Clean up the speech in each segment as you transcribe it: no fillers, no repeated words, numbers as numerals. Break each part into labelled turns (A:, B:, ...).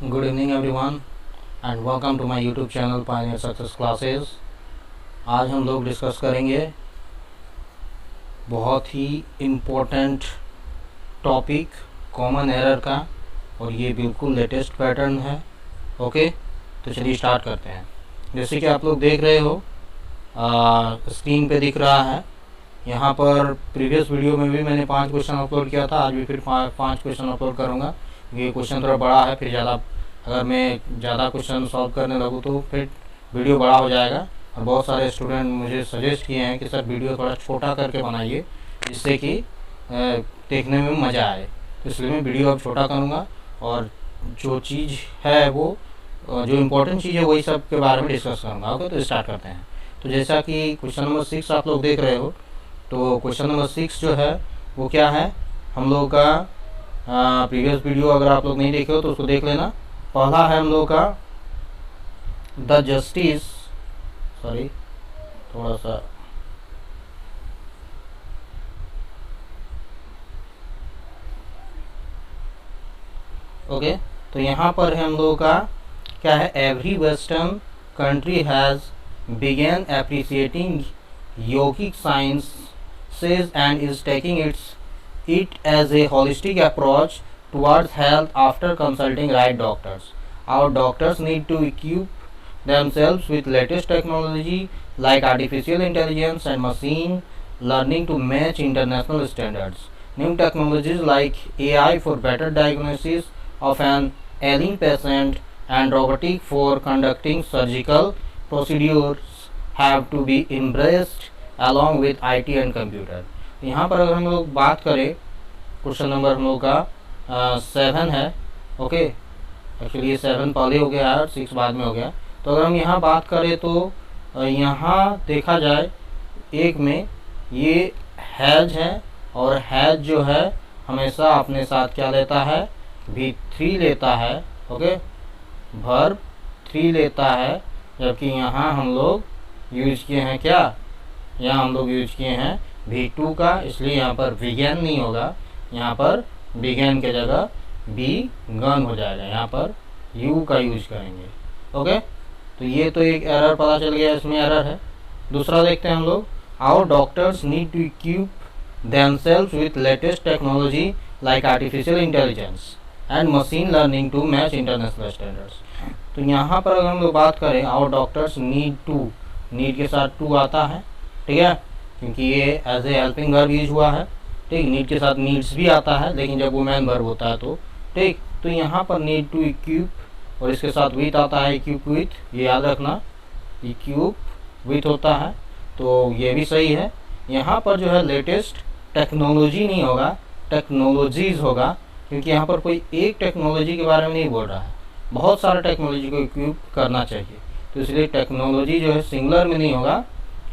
A: Good evening everyone and welcome to my YouTube channel Pioneer Success Classes। आज हम लोग discuss करेंगे बहुत ही इम्पोर्टेंट टॉपिक कॉमन एरर का, और ये बिल्कुल लेटेस्ट पैटर्न है। ओके, तो चलिए स्टार्ट करते हैं। जैसे कि आप लोग देख रहे हो, स्क्रीन पे दिख रहा है। यहाँ पर प्रीवियस वीडियो में भी मैंने 5 क्वेश्चन अपलोड किया था, आज भी फिर 5 क्वेश्चन अपलोड करूँगा। ये क्वेश्चन थोड़ा बड़ा है, फिर अगर मैं ज़्यादा क्वेश्चन सॉल्व करने लगूँ तो फिर वीडियो बड़ा हो जाएगा। और बहुत सारे स्टूडेंट मुझे सजेस्ट किए हैं कि सर वीडियो थोड़ा छोटा करके बनाइए, जिससे कि देखने में मज़ा आए। तो इसलिए मैं वीडियो अब छोटा करूँगा, और जो चीज़ है वो जो इम्पोर्टेंट चीज़ है वही सब के बारे में डिस्कस करूँगा। ओके, तो स्टार्ट करते हैं। तो जैसा कि क्वेश्चन नंबर 6 आप लोग देख रहे हो, तो क्वेश्चन नंबर 6 जो है वो क्या है, हम लोग का प्रीवियस वीडियो अगर आप लोग नहीं देखे हो तो उसको देख लेना। पहला है हम लोग का द जस्टिस, सॉरी थोड़ा सा ओके, तो यहाँ पर है हम लोगों का क्या है, every western country has began appreciating yogic sciences and is taking it as a holistic approach towards health after consulting right doctors. Our doctors need to equip themselves with latest technology like artificial intelligence and machine learning to match international standards. New technologies like AI for better diagnosis of an ailing patient and robotic for conducting surgical procedures have to be embraced along with IT and computer. यहाँ पर अगर हम लोग बात करें, question number हम लोग का 7 है। ओके, एक्चुअली ये 7 पहले हो गया और 6 बाद में हो गया। तो अगर हम यहाँ बात करें तो यहाँ देखा जाए, एक में ये हैज है, और हैज जो है हमेशा अपने साथ क्या लेता है, V3 लेता है। ओके, वर्ब 3 लेता है, जबकि यहाँ हम लोग यूज किए हैं क्या, यहाँ हम लोग यूज किए हैं V2 का, इसलिए यहाँ पर विज्ञान नहीं होगा, यहाँ पर विज्ञान के जगह गन हो जाएगा, यहाँ पर यू का यूज करेंगे। ओके, तो ये तो एक एरर पता चल गया, इसमें एरर है। दूसरा देखते हैं हम लोग, our doctors need to equip themselves with latest technology like artificial intelligence and machine learning to match international standards. तो यहाँ पर अगर हम लोग बात करें, our doctors need to, need के साथ टू आता है, ठीक है, क्योंकि ये as a helping verb use हुआ है। ठीक, नीड के साथ नीड्स भी आता है, लेकिन जब वो मैन वर्ब होता है तो ठीक। तो यहाँ पर नीड टू इक्विप, और इसके साथ विथ आता है, इक्विप विथ, ये याद रखना, इक्विप विथ होता है, तो ये भी सही है। यहाँ पर जो है लेटेस्ट टेक्नोलॉजी नहीं होगा, टेक्नोलॉजीज होगा, क्योंकि यहाँ पर कोई एक टेक्नोलॉजी के बारे में नहीं बोल रहा है, बहुत सारे टेक्नोलॉजी को इक्विप करना चाहिए। तो इसलिए टेक्नोलॉजी जो है सिंगुलर में नहीं होगा,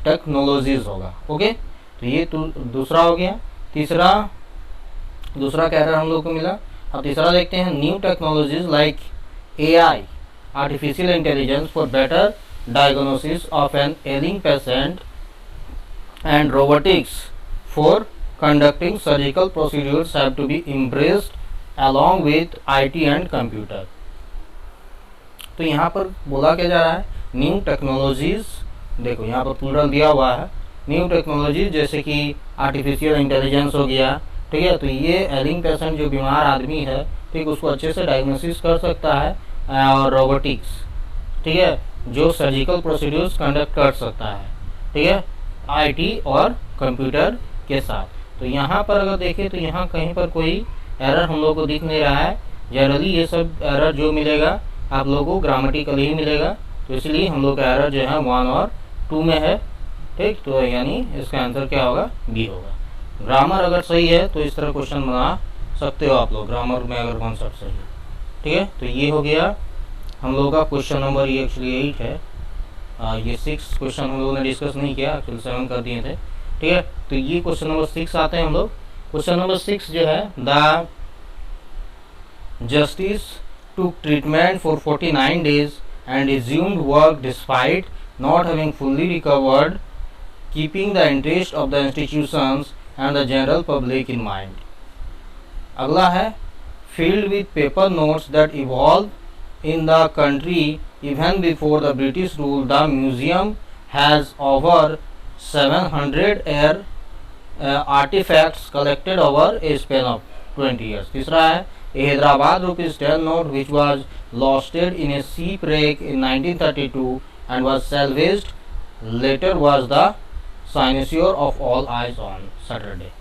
A: टेक्नोलॉजीज होगा। ओके, तो ये तो दूसरा हो गया। दूसरा क्या एरर हम लोग को मिला। अब तीसरा देखते हैं, new technologies like AI, artificial intelligence for better diagnosis of an ailing patient and robotics for conducting surgical procedures have to be embraced along with IT and computer. तो यहाँ पर बोला क्या जा रहा है, न्यू टेक्नोलॉजीज, देखो यहाँ पर प्लूरल दिया हुआ है, न्यू टेक्नोलॉजी जैसे कि आर्टिफिशियल इंटेलिजेंस हो गया, ठीक है। तो ये एलिंग पेशेंट जो बीमार आदमी है, ठीक, उसको अच्छे से डायग्नोसिस कर सकता है, और रोबोटिक्स, ठीक है, जो सर्जिकल प्रोसीड्यूर्स कंडक्ट कर सकता है, ठीक है, IT और कंप्यूटर के साथ। तो यहाँ पर अगर देखें तो यहाँ कहीं पर कोई एरर हम लोग को दिख नहीं रहा है। जनरली ये सब एरर जो मिलेगा आप लोगों को ग्रामेटिकली ही मिलेगा, तो इसलिए हम लोग का एरर जो है 1 और 2 में है। ठीक, तो यानी इसका आंसर क्या होगा, बी होगा। ग्रामर अगर सही है तो इस तरह क्वेश्चन बना सकते हो आप लोग, ग्रामर में अगर कॉन्सेप्ट सही है। ठीक है, तो ये हो गया हम लोगों का क्वेश्चन नंबर, ये एक्चुअली 8 है। ये 6 क्वेश्चन हम लोगों ने डिस्कस नहीं किया, एक्चुअली 7 कर दिए थे। ठीक है, तो ये क्वेश्चन नंबर 6 आते हैं हम लोग। क्वेश्चन नंबर 6 जो है, the justice took treatment for 49 days and resumed work despite not having fully recovered, keeping the interest of the institutions and the general public in mind. अगला है, filled with paper notes that evolve in the country. Even before the British rule, the museum has over 700 air artifacts collected over a span of 20 years. तीसरा है a Hyderabad ₹10 note which was lost in a shipwreck in 1932 and was salvaged later was the cynosure of all eyes on Saturday.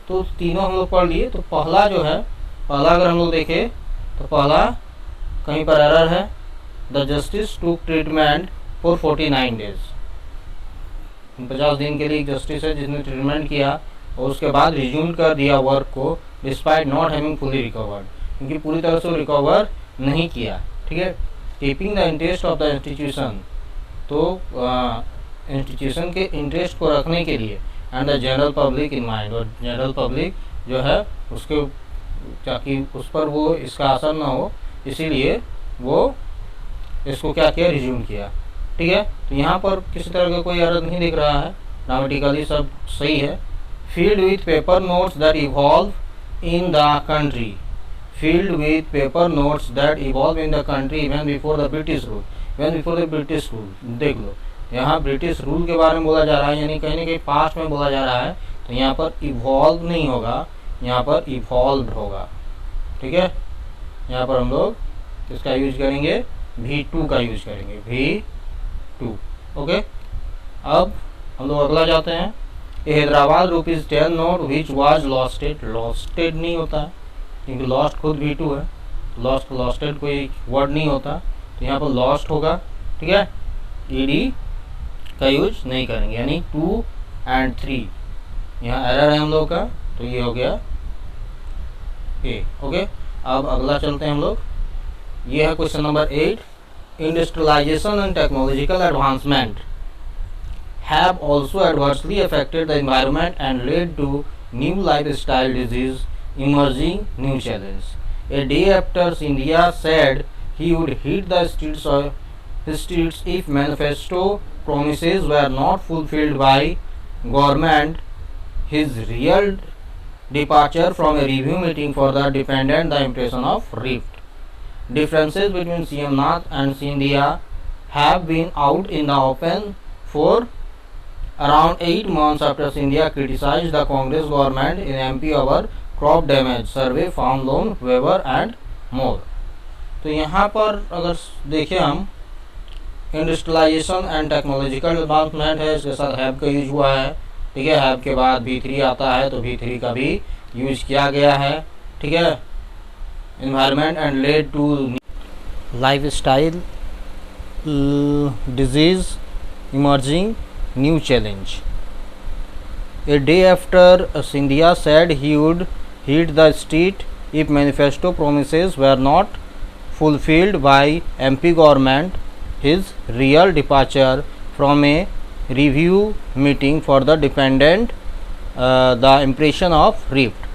A: तो तीनों हम लोग पढ़ लिए। तो पहला जो है, पहला अगर हम लोग देखें तो पहला कहीं पर एरर है, the justice to treatment for 49 days. 50 दिन के लिए जस्टिस है जिसने ट्रीटमेंट किया और उसके बाद रिज्यूम कर दिया वर्क को despite not having fully recovered, क्योंकि पूरी तरह से रिकवर नहीं किया। ठीक है, keeping the interest of the institution, तो इंस्टीट्यूशन के इंटरेस्ट को रखने के लिए and the general public in mind, और जनरल पब्लिक जो है उसके ताकि उस पर वो इसका असर ना हो, इसीलिए वो इसको क्या किया, रिज्यूम किया। ठीक है, तो यहाँ पर किसी तरह का कोई एरर नहीं दिख रहा है, ग्रामेटिकली सब सही है। Field with paper notes that evolve in the country, field with paper notes that evolve in the country even before the British rule, even before the British rule. देख लो यहाँ ब्रिटिश रूल के बारे में बोला जा रहा है, यानी कहीं ना कहीं पास्ट में बोला जा रहा है, तो यहाँ पर इवॉल्व नहीं होगा, यहाँ पर इवॉल्व होगा। ठीक है, यहाँ पर हम लोग इसका यूज करेंगे, V2 का यूज करेंगे, V2। ओके, अब हम लोग अगला जाते हैं। हैदराबाद ₹10 नोट विच वाज लॉस्टेड, लॉस्टेड नहीं होता है क्योंकि लॉस्ट खुद V2 है, लॉस्टेड कोई वर्ड नहीं होता, तो यहाँ पर लॉस्ट होगा। ठीक है, ED का यूज नहीं करेंगे, यानी 2 और 3 यहाँ एरर है हम लोग का, तो ये हो गया A। ओके, अब अगला चलते हैं हम लोग। ये है question number 8। Industrialisation and technological advancement have also adversely affected the environment and led to new lifestyle disease emerging new challenge. A day after India said he would hit the streets if manifesto promises were not fulfilled by government, his real departure from a review meeting for the defendant the impression of rift. Differences between CM Nath and Scindia have been out in the open for around 8 months after Scindia criticized the Congress government in MP over crop damage, survey, farm loan, waiver and more. तो यहाँ पर अगर देखें हम, industrialisation and technological advancement है, इसके साथ have का यूज हुआ है। ठीक है, हैव के बाद V3 आता है, तो V3 का भी यूज किया गया है। ठीक है, environment and led to lifestyle disease emerging new challenge. A day after Scindia said he would hit the street if manifesto promises were not fulfilled by MP government, his real departure from a review meeting for the defendant the impression of rift.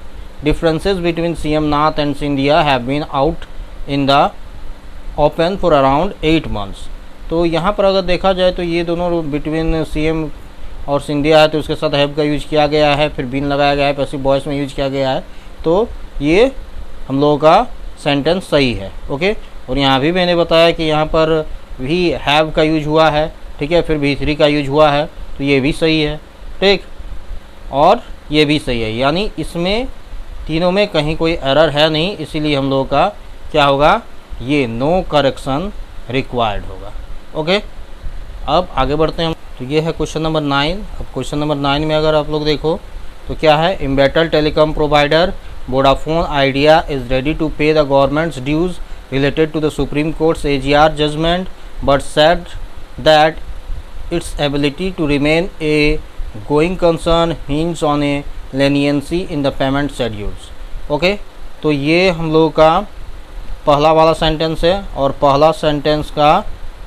A: Differences between CM Nath and Scindia have been out in the open for around 8 months. तो यहाँ पर अगर देखा जाए तो ये दोनों between CM और सिंधिया है, तो उसके साथ हैव का यूज किया गया है, फिर बीन लगाया गया है, पैसिव वॉइस में यूज किया गया है, तो ये हम लोगों का सेंटेंस सही है। ओके, और यहाँ भी मैंने बताया कि यहाँ पर भी हैव का यूज हुआ है। ठीक है, फिर V3 का यूज हुआ है, तो ये भी सही है। ठीक, और ये भी सही है, यानी इसमें तीनों में कहीं कोई एरर है नहीं, इसीलिए हम लोगों का क्या होगा, ये नो करेक्शन रिक्वायर्ड होगा। ओके, अब आगे बढ़ते हैं। तो ये है क्वेश्चन नंबर 9। अब क्वेश्चन नंबर 9 में अगर आप लोग देखो तो क्या है, embattled telecom provider Vodafone Idea is ready to pay the government's dues related to the Supreme Court's AGR judgment but said that its ability to remain a going concern hinge on a leniency in the payment schedules. Okay, तो ये हम लोग का पहला वाला sentence है, और पहला सेंटेंस का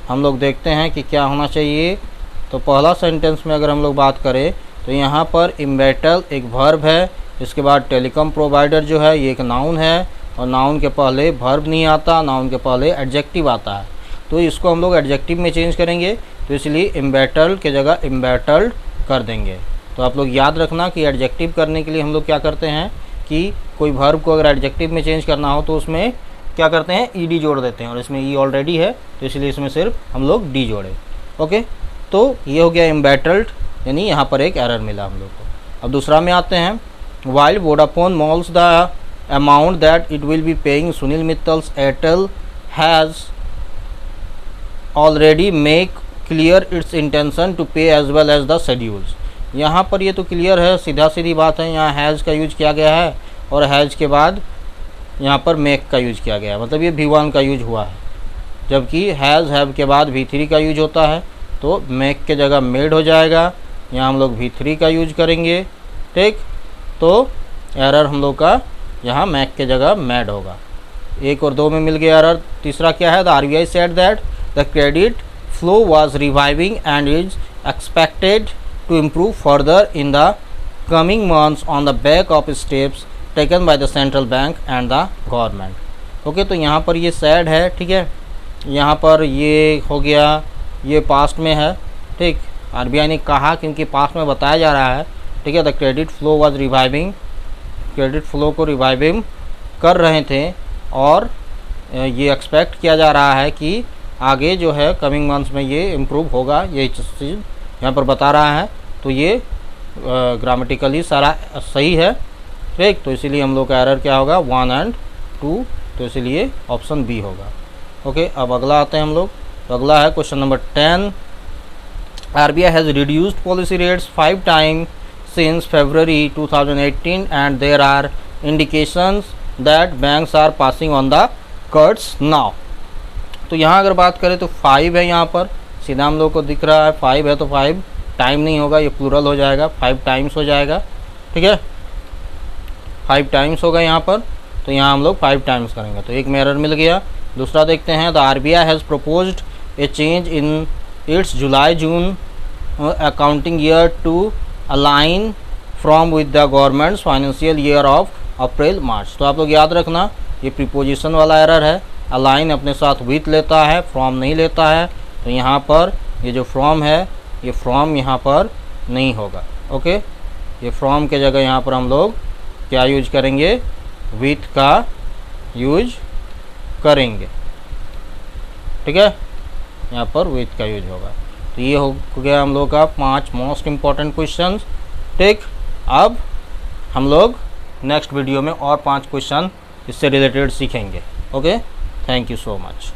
A: हम लोग देखते हैं कि क्या होना चाहिए। तो पहला सेंटेंस में अगर हम लोग बात करें तो यहाँ पर इम्बेटल एक वर्ब है, इसके बाद टेलीकॉम प्रोवाइडर जो है ये एक नाउन है, और नाउन के पहले वर्ब नहीं आता, नाउन के पहले एडजेक्टिव आता है, तो इसको हम लोग एडजेक्टिव में चेंज करेंगे, तो इसलिए इम्बेटल के जगह इम्बेटल्ड कर देंगे। तो आप लोग याद रखना कि एडजेक्टिव करने के लिए हम लोग क्या करते हैं कि कोई वर्ब को अगर एडजेक्टिव में चेंज करना हो तो उसमें क्या करते हैं, ईडी जोड़ देते हैं, और इसमें ई ऑलरेडी है तो इसलिए इसमें सिर्फ हम लोग डी जोड़े। ओके, तो ये हो गया एम्बेटल्ड, यानी यहाँ पर एक एरर मिला हम लोग को। अब दूसरा में आते हैं, while Vodafone mulls the amount that it will be paying Sunil Mittal's Airtel has already make clear its intention to pay as well as the schedules. यहाँ पर ये तो क्लियर है, सीधा सीधी बात है, यहाँ हैज़ का यूज किया गया है और हैज़ के बाद यहाँ पर मेक का यूज किया गया है, मतलब ये V1 का यूज हुआ है, जबकि हैज़ हैव के बाद V3 का यूज होता है, तो मेक के जगह मेड हो जाएगा, यहाँ हम लोग V3 का यूज करेंगे। ठीक, तो एरर हम लोग का यहाँ मेक के जगह मेड होगा। 1 और 2 में मिल गया एरर। तीसरा क्या है, the RBI said that the credit flow was reviving and is expected to improve further in the coming months on the back of steps taken by the central bank and the government। Okay, तो यहाँ पर ये sad है, ठीक है, यहाँ पर ये हो गया, ये पास्ट में है। ठीक, आरबीआई ने कहा क्योंकि पास्ट में बताया जा रहा है, ठीक है, the credit flow was reviving, credit flow को रिवाइविंग कर रहे थे और ये एक्सपेक्ट किया जा रहा है कि आगे जो है कमिंग मंथ्स में ये इम्प्रूव होगा, ये चीज़ यहाँ पर बता रहा है। तो ये ग्रामेटिकली सारा सही है। ठीक, तो इसीलिए हम लोग का एरर क्या होगा, 1 और 2, तो इसीलिए ऑप्शन बी होगा। ओके, अब अगला आते हैं हम लोग। तो अगला है question number 10, RBI has reduced policy rates 5 times since February 2018 and there are indications that banks are passing on the cuts now. तो यहाँ अगर बात करें तो 5 है, यहाँ पर सीधा हम लोग को दिख रहा है 5 है, तो 5 टाइम नहीं होगा, ये प्लूरल हो जाएगा, 5 टाइम्स हो जाएगा। ठीक है, 5 टाइम्स होगा यहाँ पर, तो यहाँ हम लोग 5 टाइम्स करेंगे, तो एक में एरर मिल गया। दूसरा देखते हैं, the RBI has proposed a change in its July June accounting year to align from with the government's financial year of April March. तो आप लोग याद रखना, ये प्रीपोजिशन वाला एरर है, अलाइन अपने साथ विथ लेता है, फ्रॉम नहीं लेता है, तो यहाँ पर ये जो फ्रॉम है, ये फ्रॉम यहाँ पर नहीं होगा। ओके, ये फ्रॉम के जगह यहाँ पर हम लोग क्या यूज करेंगे, विथ का यूज करेंगे। ठीक है, यहाँ पर विथ का यूज होगा। तो ये हो गया हम लोग का 5 मोस्ट इम्पॉर्टेंट क्वेश्चंस। ठीक, अब हम लोग नेक्स्ट वीडियो में और 5 क्वेश्चन इससे रिलेटेड सीखेंगे। Okay, thank you so much.